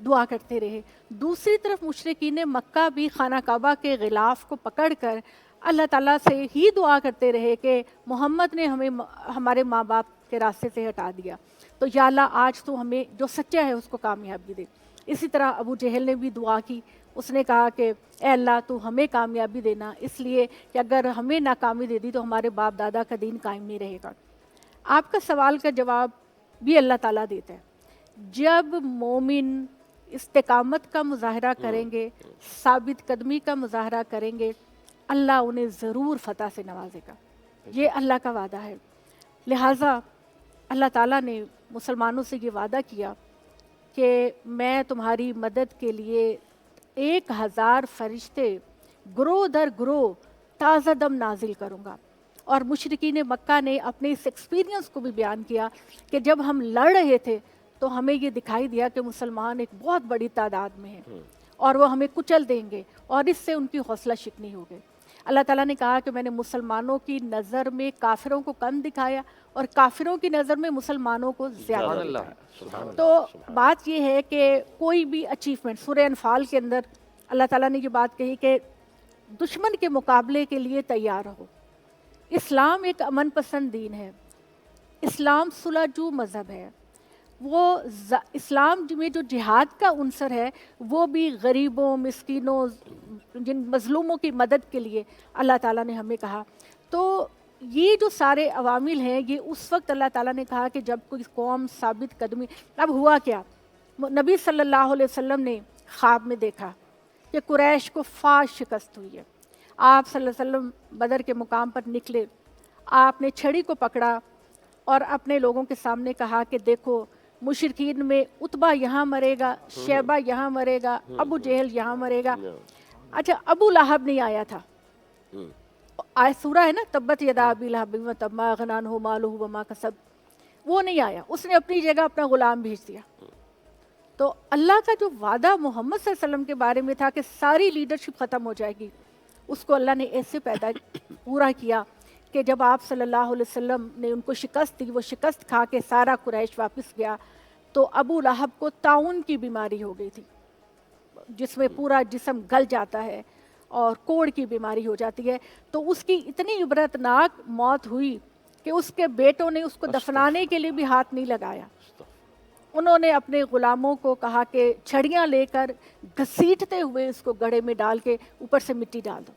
دعا کرتے رہے، دوسری طرف مشرکین مکہ بھی خانہ کعبہ کے غلاف کو پکڑ کر اللہ تعالیٰ سے ہی دعا کرتے رہے کہ محمد نے ہمیں ہمارے ماں باپ کے راستے سے ہٹا دیا، تو یا اللہ آج تو ہمیں جو سچا ہے اس کو کامیابی دے۔ اسی طرح ابو جہل نے بھی دعا کی، اس نے کہا کہ اے اللہ تو ہمیں کامیابی دینا، اس لیے کہ اگر ہمیں ناکامی دے دی تو ہمارے باپ دادا کا دین قائم نہیں رہے گا۔ آپ کا سوال کا جواب بھی اللہ تعالیٰ دیتا ہے۔ جب مومن استقامت کا مظاہرہ کریں گے، ثابت قدمی کا مظاہرہ کریں گے، اللہ انہیں ضرور فتح سے نوازے گا، یہ اللہ کا وعدہ ہے۔ لہٰذا اللہ تعالیٰ نے مسلمانوں سے یہ وعدہ کیا کہ میں تمہاری مدد کے لیے 1000 فرشتے گروہ در گروہ تازہ دم نازل کروں گا۔ اور مشرکین مکہ نے اپنے اس ایکسپیرینس کو بھی بیان کیا کہ جب ہم لڑ رہے تھے تو ہمیں یہ دکھائی دیا کہ مسلمان ایک بہت بڑی تعداد میں ہیں اور وہ ہمیں کچل دیں گے، اور اس سے ان کی حوصلہ شکنی ہو گئی۔ اللہ تعالیٰ نے کہا کہ میں نے مسلمانوں کی نظر میں کافروں کو کم دکھایا اور کافروں کی نظر میں مسلمانوں کو زیادہ دکھایا۔ تو بات یہ ہے کہ کوئی بھی اچیومنٹ، سورہ انفال کے اندر اللہ تعالیٰ نے یہ بات کہی کہ دشمن کے مقابلے کے لیے تیار رہو۔ اسلام ایک امن پسند دین ہے، اسلام صلح جو مذہب ہے، وہ اسلام میں جو جہاد کا عنصر ہے وہ بھی غریبوں، مسکینوں، جن مظلوموں کی مدد کے لیے اللہ تعالیٰ نے ہمیں کہا۔ تو یہ جو سارے عوامل ہیں، یہ اس وقت اللہ تعالیٰ نے کہا کہ جب کوئی قوم ثابت قدمی۔ اب ہوا کیا؟ نبی صلی اللہ علیہ وسلم نے خواب میں دیکھا کہ قریش کو فاش شکست ہوئی ہے۔ آپ صلی اللہ علیہ وسلم بدر کے مقام پر نکلے، آپ نے چھڑی کو پکڑا اور اپنے لوگوں کے سامنے کہا کہ دیکھو مشرکین میں عتبہ یہاں مرے گا، شیبہ یہاں مرے گا، ابو جہل یہاں مرے گا۔ اچھا، ابو لہب نہیں آیا تھا، آیت سورہ ہے نا، تبت یدا ابی لہب وتب ما اغنی عنہ مالہ وما کسب، وہ نہیں آیا، اس نے اپنی جگہ اپنا غلام بھیج دیا۔ تو اللہ کا جو وعدہ محمد صلی اللہ علیہ وسلم کے بارے میں تھا کہ ساری لیڈرشپ ختم ہو جائے گی، اس کو اللہ نے ایسے پیدا پورا کیا کہ جب آپ صلی اللہ علیہ وسلم نے ان کو شکست دی، وہ شکست کھا کے سارا قریش واپس گیا، تو ابو لہب کو طاعون کی بیماری ہو گئی تھی، جس میں پورا جسم گل جاتا ہے اور کوڑ کی بیماری ہو جاتی ہے. تو اس کی اتنی عبرتناک موت ہوئی کہ اس کے بیٹوں نے اس کو دفنانے کے لیے بھی ہاتھ نہیں لگایا. انہوں نے اپنے غلاموں کو کہا کہ چھڑیاں لے کر گھسیٹتے ہوئے اس کو گڑھے میں ڈال کے اوپر سے مٹی ڈال دو.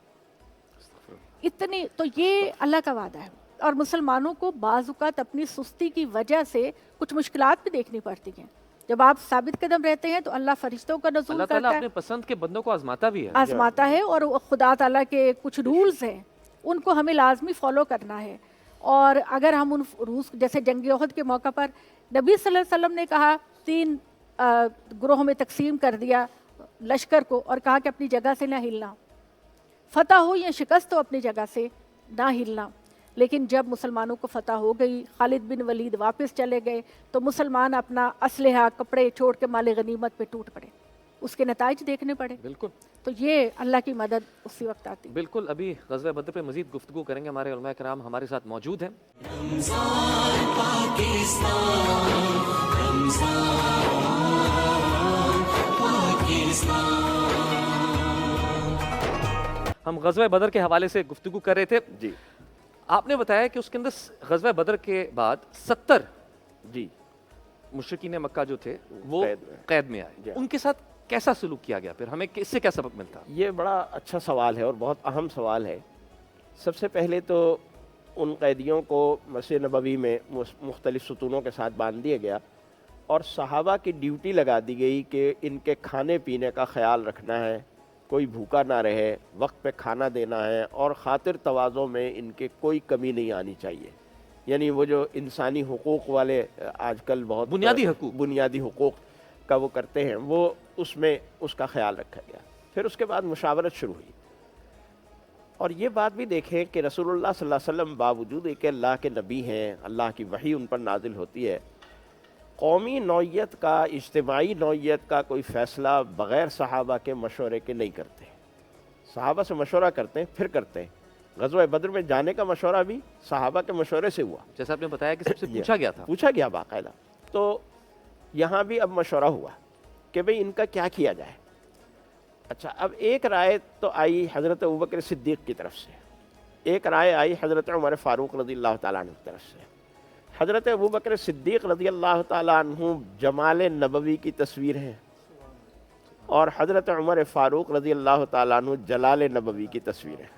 اتنی تو یہ اللہ کا وعدہ ہے. اور مسلمانوں کو بعض اوقات اپنی سستی کی وجہ سے کچھ مشکلات بھی دیکھنی پڑتی ہیں. جب آپ ثابت قدم رہتے ہیں تو اللہ فرشتوں کا نزول اللہ تعالیٰ کرتا ہے، اپنے پسند کے بندوں کو آزماتا بھی ہے. آزماتا ہے، اور خدا تعالیٰ کے کچھ رولز ہیں ان کو ہمیں لازمی فالو کرنا ہے. اور اگر ہم ان رولز، جیسے جنگ احد کے موقع پر نبی صلی اللہ علیہ وسلم نے کہا 3 گروہوں میں تقسیم کر دیا لشکر کو، اور کہا کہ اپنی جگہ سے نہ ہلنا، فتح ہو یا شکست ہو اپنی جگہ سے نہ ہلنا. لیکن جب مسلمانوں کو فتح ہو گئی، خالد بن ولید واپس چلے گئے، تو مسلمان اپنا اسلحہ کپڑے چھوڑ کے مال غنیمت پہ ٹوٹ پڑے. اس کے نتائج دیکھنے پڑے. بالکل تو یہ اللہ کی مدد اسی وقت آتی. بالکل. ابھی غزوہ بدر پہ مزید گفتگو کریں گے. ہمارے علماء کرام ہمارے ساتھ موجود ہیں. رمضان پاکستان، رمضان پاکستان. ہم غزوہ بدر کے حوالے سے گفتگو کر رہے تھے. جی آپ نے بتایا کہ اس کے اندر غزوہ بدر کے بعد 70 جی مشرکین مکہ جو تھے وہ قید میں آئے. جی. ان کے ساتھ کیسا سلوک کیا گیا؟ پھر ہمیں اس سے کیا سبق ملتا؟ یہ بڑا اچھا سوال ہے اور بہت اہم سوال ہے. سب سے پہلے تو ان قیدیوں کو مسجد نبوی میں مختلف ستونوں کے ساتھ باندھ دیا گیا اور صحابہ کی ڈیوٹی لگا دی گئی کہ ان کے کھانے پینے کا خیال رکھنا ہے، کوئی بھوکا نہ رہے، وقت پہ کھانا دینا ہے، اور خاطر تواضع میں ان کے کوئی کمی نہیں آنی چاہیے. یعنی وہ جو انسانی حقوق والے آج کل بہت بنیادی حقوق کا وہ کرتے ہیں، وہ اس میں اس کا خیال رکھا گیا. پھر اس کے بعد مشاورت شروع ہوئی. اور یہ بات بھی دیکھیں کہ رسول اللہ صلی اللہ علیہ وسلم باوجود کہ اللہ کے نبی ہیں، اللہ کی وحی ان پر نازل ہوتی ہے، قومی نوعیت کا، اجتماعی نوعیت کا کوئی فیصلہ بغیر صحابہ کے مشورے کے نہیں کرتے. صحابہ سے مشورہ کرتے ہیں پھر کرتے ہیں. غزوہ بدر میں جانے کا مشورہ بھی صحابہ کے مشورے سے ہوا. جیسا آپ نے بتایا کہ سب سے پوچھا گیا تھا. پوچھا گیا باقاعدہ. تو یہاں بھی اب مشورہ ہوا کہ بھئی ان کا کیا کیا جائے. اچھا، اب ایک رائے تو آئی حضرت ابوبکر صدیق کی طرف سے، ایک رائے آئی حضرت عمر فاروق رضی اللہ تعالیٰ عنہ کی طرف سے. حضرت ابوبکر صدیق رضی اللہ تعالیٰ عنہ جمال نبوی کی تصویر ہیں، اور حضرت عمر فاروق رضی اللہ تعالیٰ عنہ جلال نبوی کی تصویر ہیں.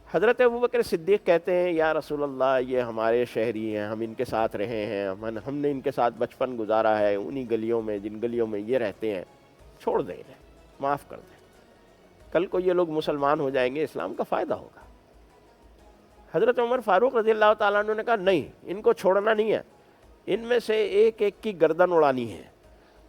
حضرت ابوبکر صدیق کہتے ہیں یا رسول اللہ یہ ہمارے شہری ہیں، ہم ان کے ساتھ رہے ہیں، ہم نے ان کے ساتھ بچپن گزارا ہے، انہی گلیوں میں جن گلیوں میں یہ رہتے ہیں، چھوڑ دیں انہیں، معاف کر دیں. کل کو یہ لوگ مسلمان ہو جائیں گے، اسلام کا فائدہ ہوگا. حضرت عمر فاروق رضی اللہ تعالیٰ عنہ نے کہا نہیں، ان کو چھوڑنا نہیں ہے، ان میں سے ایک ایک کی گردن اڑانی ہے،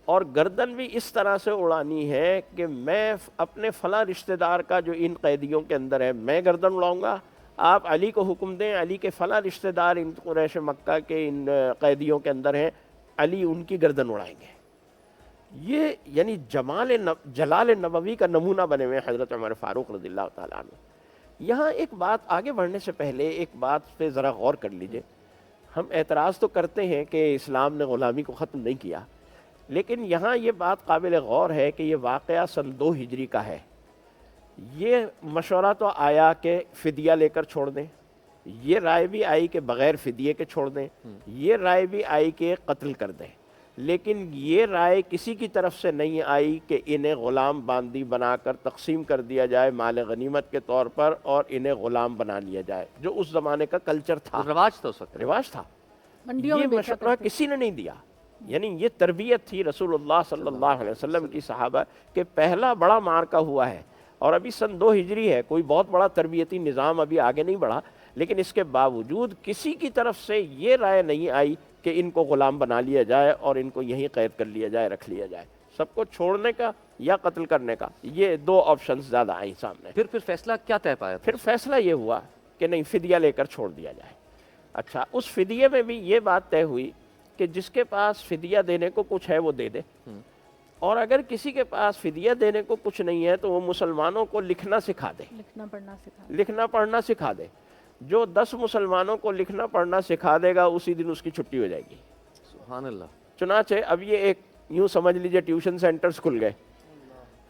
اور گردن بھی اس طرح سے اڑانی ہے کہ میں اپنے فلاں رشتہ دار کا جو ان قیدیوں کے اندر ہے میں گردن اڑاؤں گا، آپ علی کو حکم دیں علی کے فلاں رشتہ دار ان قریش مکہ کے ان قیدیوں کے اندر ہیں، علی ان کی گردن اڑائیں گے. یہ یعنی جلال نبوی کا نمونہ بنے ہوئے حضرت عمر فاروق رضی اللہ تعالیٰ عنہ. یہاں ایک بات آگے بڑھنے سے پہلے ایک بات پہ ذرا غور کر لیجئے. ہم اعتراض تو کرتے ہیں کہ اسلام نے غلامی کو ختم نہیں کیا، لیکن یہاں یہ بات قابل غور ہے کہ یہ واقعہ سن 2 ہجری کا ہے. یہ مشورہ تو آیا کہ فدیہ لے کر چھوڑ دیں، یہ رائے بھی آئی کہ بغیر فدیے کے چھوڑ دیں، یہ رائے بھی آئی کہ قتل کر دیں، لیکن یہ رائے کسی کی طرف سے نہیں آئی کہ انہیں غلام باندی بنا کر تقسیم کر دیا جائے مال غنیمت کے طور پر اور انہیں غلام بنا لیا جائے، جو اس زمانے کا کلچر تھا، رواج تھا، اس وقت رواج تھا. منڈیوں یہ میں بیچا مشورہ کرتے کسی نے نہیں دیا. یعنی یہ تربیت تھی رسول اللہ صلی اللہ علیہ وسلم کی صحابہ کہ پہلا بڑا مارکا ہوا ہے، اور ابھی سن 2 ہجری ہے، کوئی بہت بڑا تربیتی نظام ابھی آگے نہیں بڑھا، لیکن اس کے باوجود کسی کی طرف سے یہ رائے نہیں آئی کہ ان کو غلام بنا لیا جائے اور ان کو یہیں قید کر لیا جائے، رکھ لیا جائے. سب کو چھوڑنے کا یا قتل کرنے کا، یہ 2 آپشنز زیادہ آئیں سامنے. پھر فیصلہ کیا طے پایا؟ پھر فیصلہ یہ ہوا کہ نہیں، فدیہ لے کر چھوڑ دیا جائے. اچھا، اس فدیے میں بھی یہ بات طے ہوئی کہ جس کے پاس فدیہ دینے کو کچھ ہے وہ دے دے، اور اگر کسی کے پاس فدیہ دینے کو کچھ نہیں ہے تو وہ مسلمانوں کو لکھنا سکھا دے، لکھنا پڑھنا سکھا. لکھنا پڑھنا سکھا دے. جو 10 مسلمانوں کو لکھنا پڑھنا سکھا دے گا اسی دن اس کی چھٹی ہو جائے گی. سبحان اللہ. چنانچہ اب یہ ایک یوں سمجھ لیجئے ٹیوشن سینٹرز کھل گئے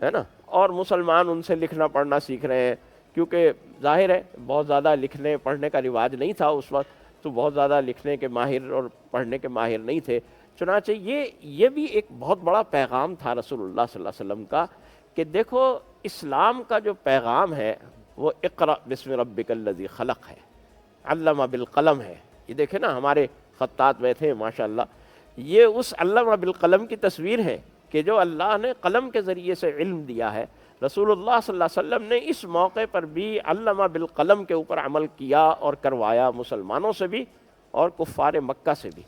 ہے نا، اور مسلمان ان سے لکھنا پڑھنا سیکھ رہے ہیں، کیونکہ ظاہر ہے بہت زیادہ لکھنے پڑھنے کا رواج نہیں تھا اس وقت، تو بہت زیادہ لکھنے کے ماہر اور پڑھنے کے ماہر نہیں تھے. چنانچہ یہ بھی ایک بہت بڑا پیغام تھا رسول اللہ صلی اللہ علیہ وسلم کا کہ دیکھو اسلام کا جو پیغام ہے وہ اقرأ بسم ربک الذی خلق ہے، علم بالقلم ہے. یہ دیکھیں نا ہمارے خطاط بیٹھے ہیں ماشاءاللہ، یہ اس علم بالقلم کی تصویر ہے کہ جو اللہ نے قلم کے ذریعے سے علم دیا ہے. رسول اللہ صلی اللہ علیہ وسلم نے اس موقع پر بھی علم بالقلم کے اوپر عمل کیا اور کروایا مسلمانوں سے بھی اور کفار مکہ سے بھی،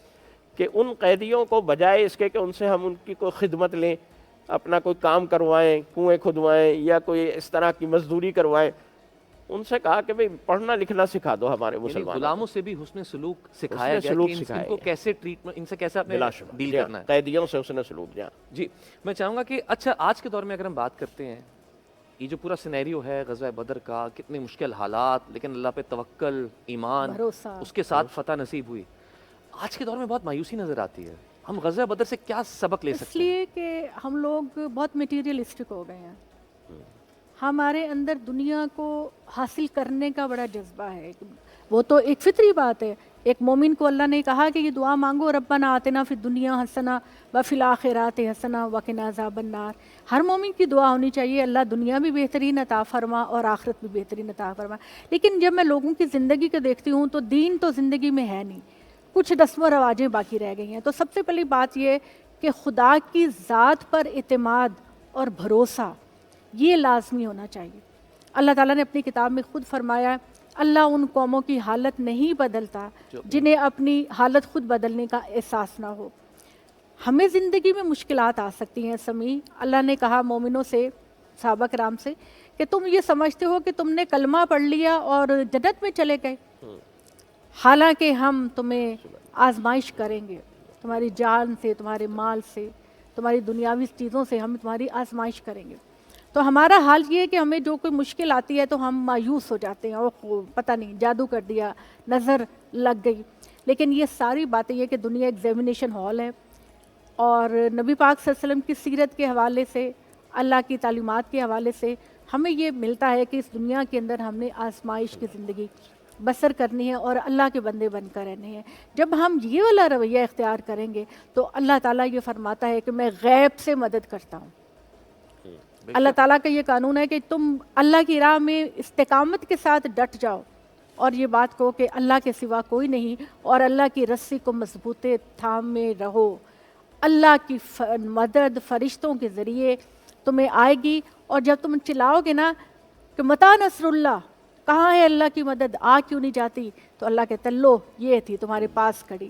کہ ان قیدیوں کو بجائے اس کے کہ ان سے ہم ان کی کوئی خدمت لیں، اپنا کوئی کام کروائیں، کنویں کھدوائیں یا کوئی اس طرح کی مزدوری کروائیں، ان سے کہا کہ بھئی پڑھنا لکھنا سکھا دو ہمارے یعنی مسلمانوں غلاموں سے بھی حسن سلوک سکھایا گیا سلوک کہ ان سکھایا کو گیا. کیسے ٹریٹمنٹ، ان سے کیسے اپنے بلا شبہ ڈیل جی ہاں، کرنا ہے. قیدیوں سے اس نے سلوک دیا. جی میں چاہوں گا کہ اچھا آج کے دور میں اگر ہم بات کرتے ہیں، یہ جو پورا سینیریو ہے غزوہ بدر کا، کتنے مشکل حالات لیکن اللہ پہ توکل، ایمان، بھروسہ. اس کے ساتھ فتح نصیب ہوئی. آج کے دور میں بہت مایوسی نظر آتی ہے. ہم غزوہ بدر سے کیا سبق لے اس سکتے ہیں؟ لیے کہ ہم لوگ بہت میٹیریلسٹک ہو گئے ہیں. ہمارے اندر دنیا کو حاصل کرنے کا بڑا جذبہ ہے. وہ تو ایک فطری بات ہے. ایک مومن کو اللہ نے کہا کہ یہ دعا مانگو، ربنا آتنا فی الدنیا حسنہ وفی الآخرات حسنہ وقنا عذاب النار. ہر مومن کی دعا ہونی چاہیے اللہ دنیا بھی بہترین عطا فرما اور آخرت بھی بہترین عطا فرما. لیکن جب میں لوگوں کی زندگی کو دیکھتی ہوں تو دین تو زندگی میں ہے نہیں، کچھ رسم و رواجیں باقی رہ گئی ہیں. تو سب سے پہلی بات یہ کہ خدا کی ذات پر اعتماد اور بھروسہ یہ لازمی ہونا چاہیے. اللہ تعالیٰ نے اپنی کتاب میں خود فرمایا اللہ ان قوموں کی حالت نہیں بدلتا جنہیں اپنی حالت خود بدلنے کا احساس نہ ہو. ہمیں زندگی میں مشکلات آ سکتی ہیں سمیع. اللہ نے کہا مومنوں سے، صحابہ کرام سے، کہ تم یہ سمجھتے ہو کہ تم نے کلمہ پڑھ لیا اور جنت میں چلے گئے، حالانکہ ہم تمہیں آزمائش کریں گے، تمہاری جان سے، تمہارے مال سے، تمہاری دنیاوی چیزوں سے ہم تمہاری آزمائش کریں گے. تو ہمارا حال یہ ہے کہ ہمیں جو کوئی مشکل آتی ہے تو ہم مایوس ہو جاتے ہیں، اوہ پتہ نہیں جادو کر دیا، نظر لگ گئی. لیکن یہ ساری باتیں یہ کہ دنیا ایگزامینیشن ہال ہے، اور نبی پاک صلی اللہ علیہ وسلم کی سیرت کے حوالے سے، اللہ کی تعلیمات کے حوالے سے ہمیں یہ ملتا ہے کہ اس دنیا کے اندر ہم نے آزمائش کی زندگی بسر کرنی ہے اور اللہ کے بندے بن کر رہنے ہیں. جب ہم یہ والا رویہ اختیار کریں گے تو اللہ تعالیٰ یہ فرماتا ہے کہ میں غیب سے مدد کرتا ہوں. اللہ تعالیٰ کا یہ قانون ہے کہ تم اللہ کی راہ میں استقامت کے ساتھ ڈٹ جاؤ اور یہ بات کہو کہ اللہ کے سوا کوئی نہیں، اور اللہ کی رسی کو مضبوطے تھامے رہو. اللہ کی مدد فرشتوں کے ذریعے تمہیں آئے گی. اور جب تم چلاؤ گے نا کہ متا نصر اللہ، کہاں ہے اللہ کی مدد، آ کیوں نہیں جاتی، تو اللہ کہتا لو یہ تھی تمہارے پاس کھڑی،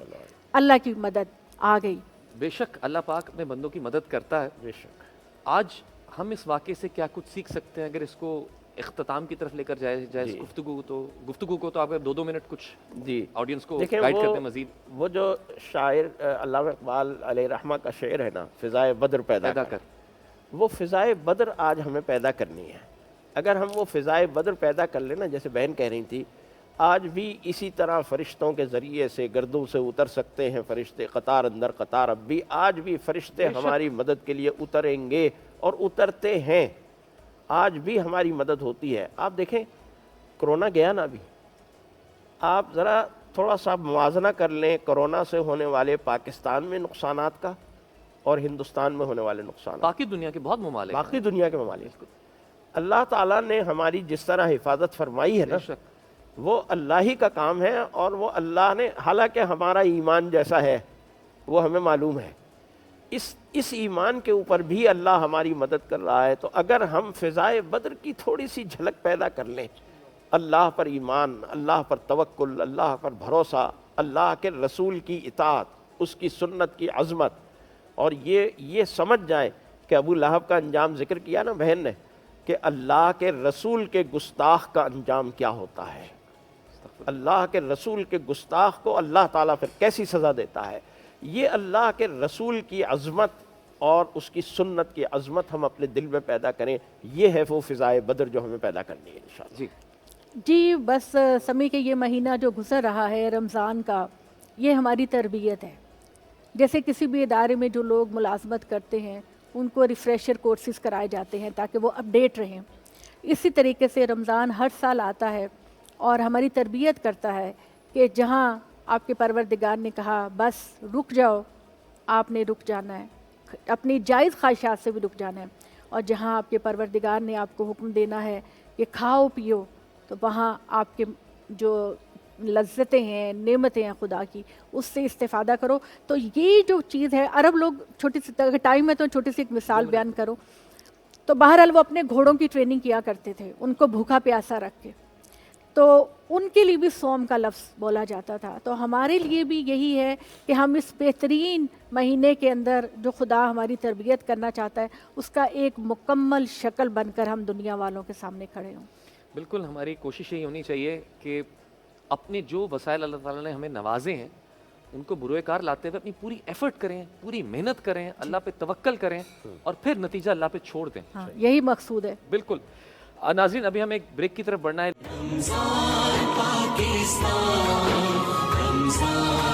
اللہ کی مدد آ گئی. بے شک اللہ پاک اپنے بندوں کی مدد کرتا ہے. بے شک. آج ہم اس واقعے سے کیا کچھ سیکھ سکتے ہیں اگر اس کو اختتام کی طرف لے کر جائے اس گفتگو کو تو آپ 2 منٹ کچھ جی آڈینس کو دیکھیں گائیڈ کرتے ہیں مزید. وہ جو شاعر علامہ اقبال علیہ رحمہ کا شعر ہے نا، فضائے بدر پیدا کر، وہ فضائے بدر آج ہمیں پیدا کرنی ہے. اگر ہم وہ فضائے بدر پیدا کر لیں نا، جیسے بہن کہہ رہی تھی، آج بھی اسی طرح فرشتوں کے ذریعے سے گردوں سے اتر سکتے ہیں فرشتے، قطار اندر قطار. اب بھی آج بھی فرشتے ہماری مدد کے لیے اتریں گے اور اترتے ہیں. آج بھی ہماری مدد ہوتی ہے. آپ دیکھیں کرونا گیا نا، ابھی آپ ذرا تھوڑا سا موازنہ کر لیں کرونا سے ہونے والے پاکستان میں نقصانات کا اور ہندوستان میں ہونے والے نقصانات. باقی دنیا کے بہت ممالک، باقی دنیا کے ممالک، اللہ تعالیٰ نے ہماری جس طرح حفاظت فرمائی ہے نا، وہ اللہ ہی کا کام ہے. اور وہ اللہ نے، حالانکہ ہمارا ایمان جیسا ہے وہ ہمیں معلوم ہے، اس ایمان کے اوپر بھی اللہ ہماری مدد کر رہا ہے. تو اگر ہم فضائے بدر کی تھوڑی سی جھلک پیدا کر لیں، اللہ پر ایمان، اللہ پر توکل، اللہ پر بھروسہ، اللہ کے رسول کی اطاعت، اس کی سنت کی عظمت، اور یہ سمجھ جائیں کہ ابو لہب کا انجام ذکر کیا نا بہن نے، کہ اللہ کے رسول کے گستاخ کا انجام کیا ہوتا ہے. اللہ کے رسول کے گستاخ کو اللہ تعالیٰ پھر کیسی سزا دیتا ہے. یہ اللہ کے رسول کی عظمت اور اس کی سنت کی عظمت ہم اپنے دل میں پیدا کریں. یہ ہے وہ فضائے بدر جو ہمیں پیدا کرنی ہے انشاءاللہ. جی جی بس سمی کے یہ مہینہ جو گزر رہا ہے رمضان کا، یہ ہماری تربیت ہے. جیسے کسی بھی ادارے میں جو لوگ ملازمت کرتے ہیں ان کو ریفریشر کورسز کرائے جاتے ہیں تاکہ وہ اپڈیٹ رہیں، اسی طریقے سے رمضان ہر سال آتا ہے اور ہماری تربیت کرتا ہے کہ جہاں آپ کے پروردگار نے کہا بس رک جاؤ، آپ نے رک جانا ہے، اپنی جائز خواہشات سے بھی رک جانا ہے. اور جہاں آپ کے پروردگار نے آپ کو حکم دینا ہے کہ کھاؤ پیو، تو وہاں آپ کے جو لذتیں ہیں، نعمتیں ہیں خدا کی، اس سے استفادہ کرو. تو یہ جو چیز ہے، عرب لوگ چھوٹی سی ٹائم ہے تو چھوٹی سی ایک مثال بیان کرو. تو بہرحال وہ اپنے گھوڑوں کی ٹریننگ کیا کرتے تھے، ان کو بھوکا پیاسا رکھ کے، تو ان کے لیے بھی صوم کا لفظ بولا جاتا تھا. تو ہمارے لیے بھی یہی ہے کہ ہم اس بہترین مہینے کے اندر جو خدا ہماری تربیت کرنا چاہتا ہے اس کا ایک مکمل شکل بن کر ہم دنیا والوں کے سامنے کھڑے ہوں. بالکل، ہماری کوشش یہی ہونی چاہیے کہ اپنے جو وسائل اللہ تعالیٰ نے ہمیں نوازے ہیں ان کو بروئے کار لاتے ہوئے اپنی پوری ایفرٹ کریں، پوری محنت کریں، اللہ پہ توکل کریں اور پھر نتیجہ اللہ پہ چھوڑ دیں. ہاں، یہی مقصود ہے. بالکل. ناظرین ابھی ہمیں ایک بریک کی طرف بڑھنا ہے. رمضان پاکستان، رمضان